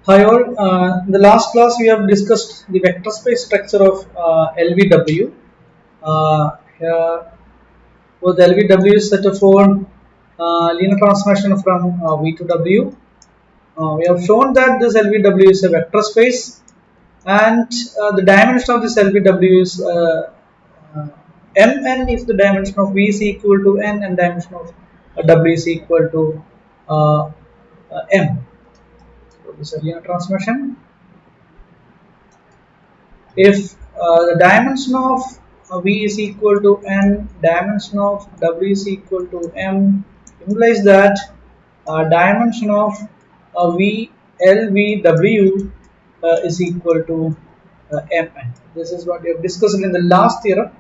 Hi all. In the last class we have discussed the vector space structure of LVW. Here was LVW set of form linear transformation from V to W. We have shown that this LVW is a vector space, and the dimension of this LVW is Mn if the dimension of V is equal to n and dimension of W is equal to uh, m. So this is a linear transformation. If the dimension of V is equal to n, dimension of W is equal to m, implies that dimension of LVW is equal to Mn. This is what we have discussed in the last theorem.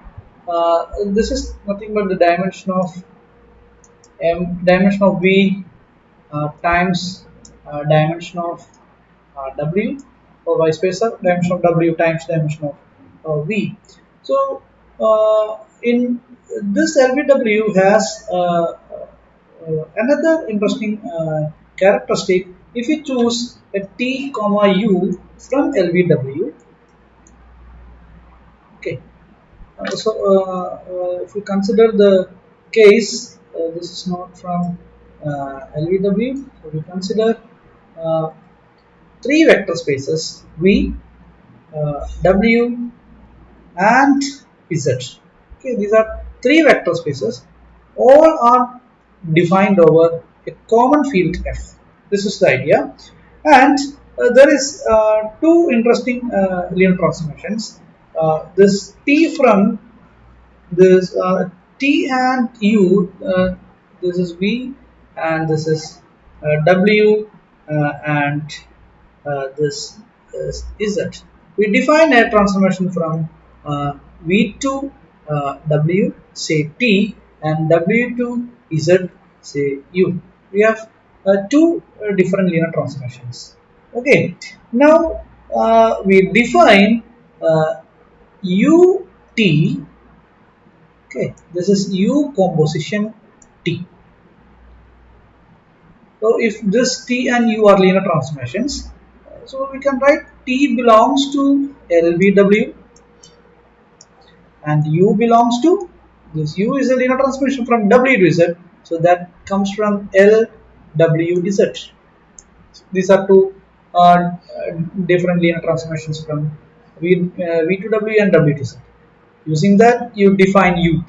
This is nothing but the dimension of V times dimension of W, or vice versa, dimension of W times dimension of V. So in this LVW has another interesting characteristic. If you choose a T comma U from LVW, okay. If you consider the case, this is not from LVW, so we consider uh, three vector spaces V, W, and Z. Okay, these are three vector spaces. All are defined over a common field F. This is the idea, and there is two interesting linear transformations. This T from this T and U. This is V, and this is W, and this is Z. We define a transformation from V to W, say T, and W to Z, say U. We have two different linear transformations. Okay, now we define UT. Okay, this is U composition T. So if this T and U are linear transformations, so we can write T belongs to LVW and U belongs to this. U is a linear transformation from W to Z, so that comes from LW to Z. These are two different linear transformations from V to W and W to Z. Using that, you define UT,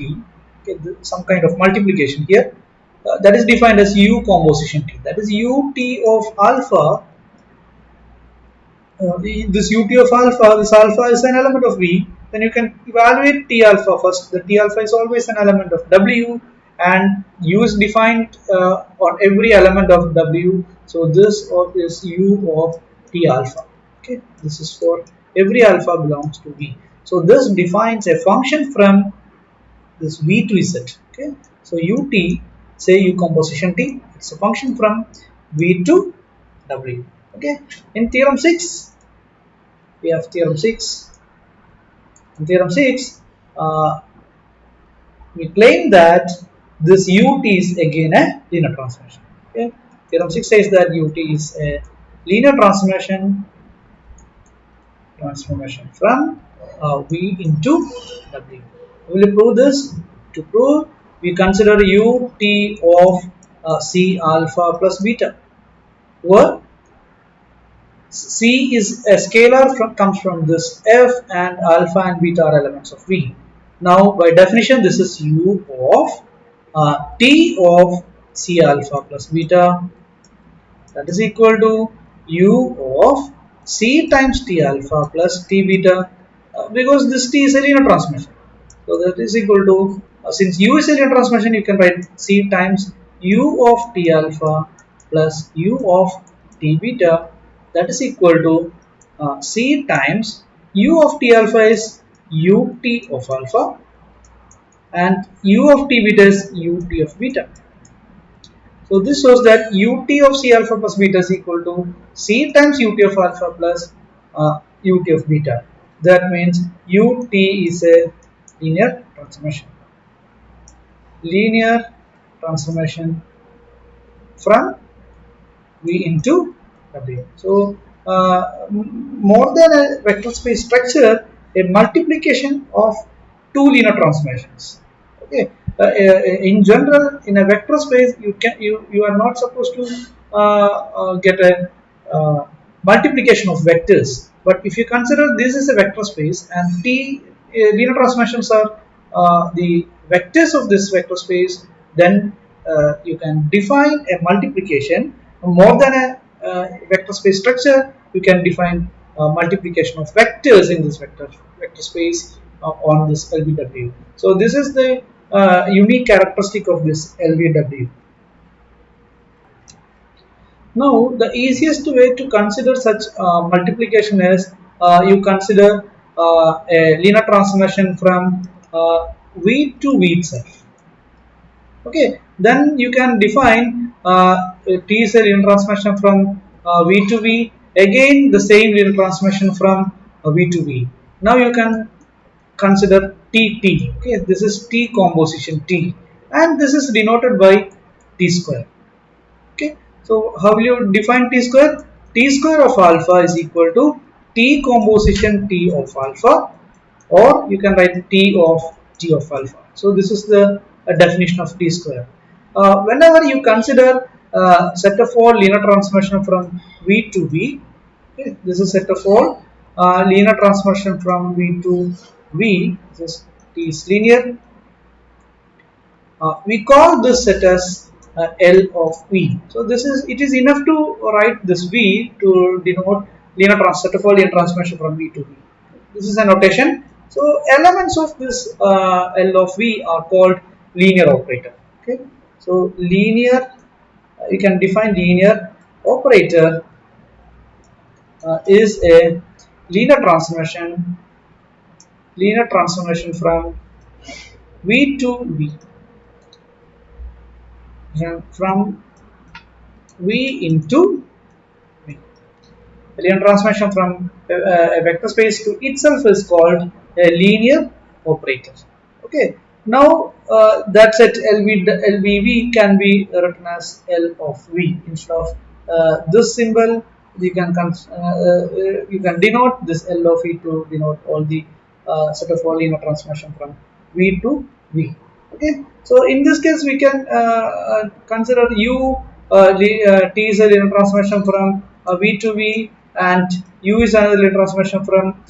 okay, some kind of multiplication here. That is defined as U composition T. That is UT of alpha. This UT of alpha, this alpha is an element of V. Then you can evaluate T alpha first. The T alpha is always an element of W, and U is defined on every element of W. So this is U of T alpha. Okay, this is for every alpha belongs to V. So this defines a function from this V to Z. Okay, so UT, say U composition T, it's a function from V to W. Okay, in theorem 6, we have theorem 6. In theorem 6, we claim that this UT is again a linear transformation. Okay, theorem 6 says that UT is a linear transformation from V into W. We will prove this. To prove, we consider UT of C alpha plus beta, where C is a scalar comes from this F, and alpha and beta are elements of V. Now, by definition, this is U of T of C alpha plus beta, that is equal to U of C times T alpha plus T beta, because this T is a linear transformation. So that is equal to, since U is a linear transformation, you can write C times U of T alpha plus U of T beta, that is equal to C times U of T alpha is UT of alpha, and U of T beta is UT of beta. So this shows that UT of C alpha plus beta is equal to C times UT of alpha plus UT of beta. That means UT is a linear transformation. Linear transformation from V into W. So more than a vector space structure, a multiplication of two linear transformations. Okay, in general, in a vector space, you are not supposed to get a multiplication of vectors. But if you consider this is a vector space and T linear transformations are the vectors of this vector space, then you can define a multiplication more than a vector space structure. You can define multiplication of vectors in this vector space on this LVW. So this is the unique characteristic of this LVW. Now, the easiest way to consider such multiplication is you consider a linear transformation from V to V itself. Okay, then you can define T is a linear transformation from V to V. Again, the same linear transformation from V to V. Now you can consider TT. Okay, this is T composition T, and this is denoted by T square. Okay, so how will you define T square? T square of alpha is equal to T composition T of alpha, or you can write T of alpha. So this is the definition of T square. Whenever you consider set of all linear transformation from V to V, okay, this is set of all linear transformation from V to V. This T is linear. We call this set as L of V. So this is, it is enough to write this V to denote set of all linear transformation from V to V. This is a notation. So elements of this L of V are called linear operator. Okay. So linear, you can define linear operator is a linear transformation from V to V. From V into V. A linear transformation from a vector space to itself is called a linear operator. Okay. Now that's it. LVV can be written as L of V instead of this symbol. You can denote this L of V to denote all the set of all linear transformation from V to V. Okay, so in this case we can consider U T is a linear transformation from V to V, and U is another linear transformation from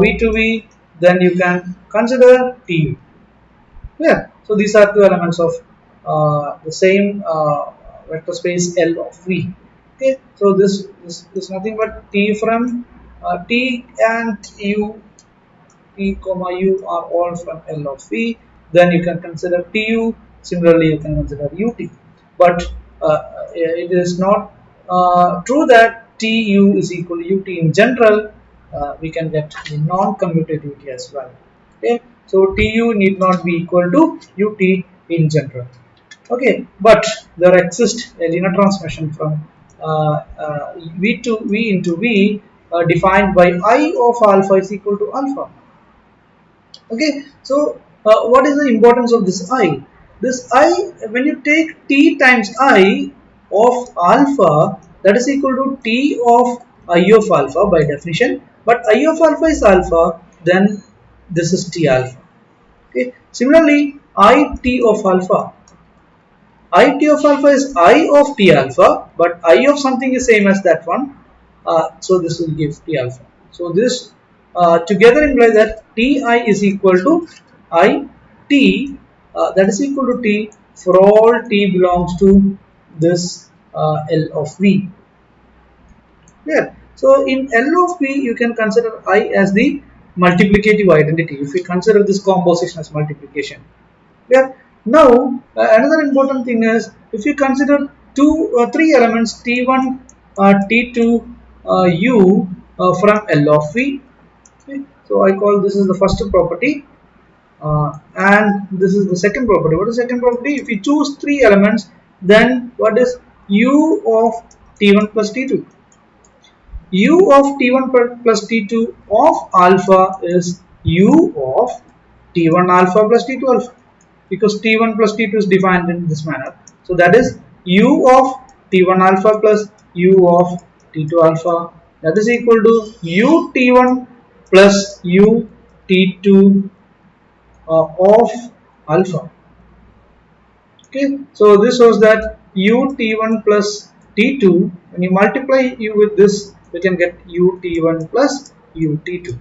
V to V. Then you can consider TU. Yeah, so these are two elements of the same vector space L of V. Okay, so this is nothing but T from T and U. T comma U are all from L of V. Then you can consider TU. Similarly, you can consider UT. But it is not true that TU is equal to UT in general. We can get the non-commutativity as well. Okay, so TU need not be equal to UT in general. Okay, but there exists a linear transformation from V to V into V defined by I of alpha is equal to alpha. Okay, so what is the importance of this I? This I, when you take T times I of alpha, that is equal to T of I of alpha by definition, but I of alpha is alpha, then this is T alpha. Okay. Similarly, I T of alpha. I T of alpha is I of T alpha, but I of something is same as that one. So this will give T alpha. So this together imply that Ti is equal to I T, that is equal to T for all T belongs to this L of V. Yeah. So in L of V, you can consider I as the multiplicative identity if we consider this composition as multiplication. Yeah. Now another important thing is if you consider three elements T1, T2, U from L of V. Okay. So I call this is the first property, and this is the second property. What is the second property? If you choose three elements, then what is U of T1 plus T2? U of T1 plus T2 of alpha is U of T1 alpha plus T2 alpha, because T1 plus T2 is defined in this manner. So that is U of T1 alpha plus U of T2 alpha that is equal to ut1 plus ut2 of alpha. Okay, so this was that ut1 plus t2, when you multiply u with this you can get ut1 plus ut2.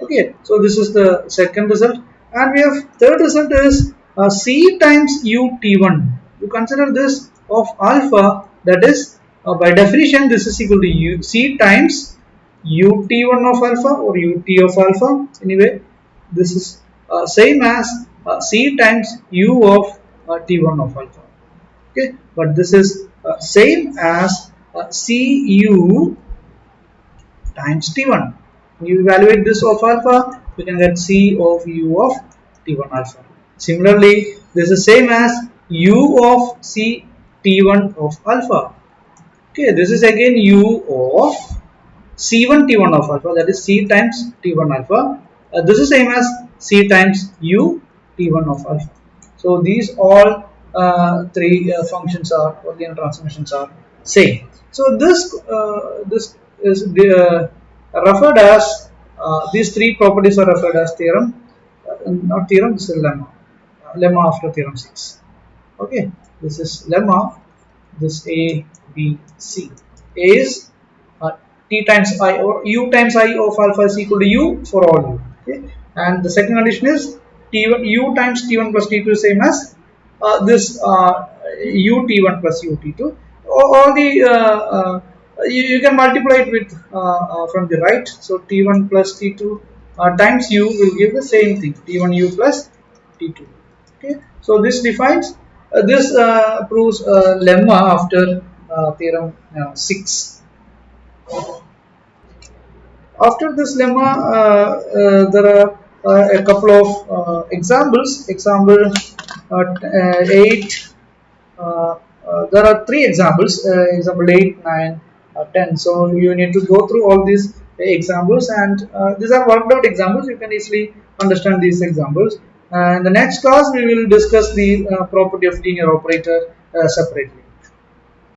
Okay, so this is the second result, and we have third result is c times ut1. You consider this of alpha, that is by definition this is equal to c times ut1 of alpha or ut of alpha. Anyway, this is same as c times u of t1 of alpha. Okay, but this is same as cu times t1. You evaluate this of alpha, you can get c of u of t1 alpha. Similarly, this is same as u of c t1 of alpha. Okay, this is again u of c1 t1 of alpha, that is c times t1 alpha. This is same as c times u t1 of alpha. So these all three functions are, or the transformations are same. So this is referred as these three properties are referred as theorem, not theorem, this is lemma, lemma after theorem 6. Okay, this is lemma, this A, B, C. A is t times I, or u times I of alpha is equal to u for all u. Okay, and the second condition is t1, u times t1 plus t2 is same as this u t1 plus u t2. All the you can multiply it with from the right. So t1 plus t2 times u will give the same thing, t1 u plus t2. Okay, so this defines this proves lemma after theorem 6. After this lemma, there are a couple of examples. Example 8. There are 3 examples. Example 8, 9, 10. So you need to go through all these examples, and these are worked out examples. You can easily understand these examples. And the next class we will discuss the property of linear operator separately.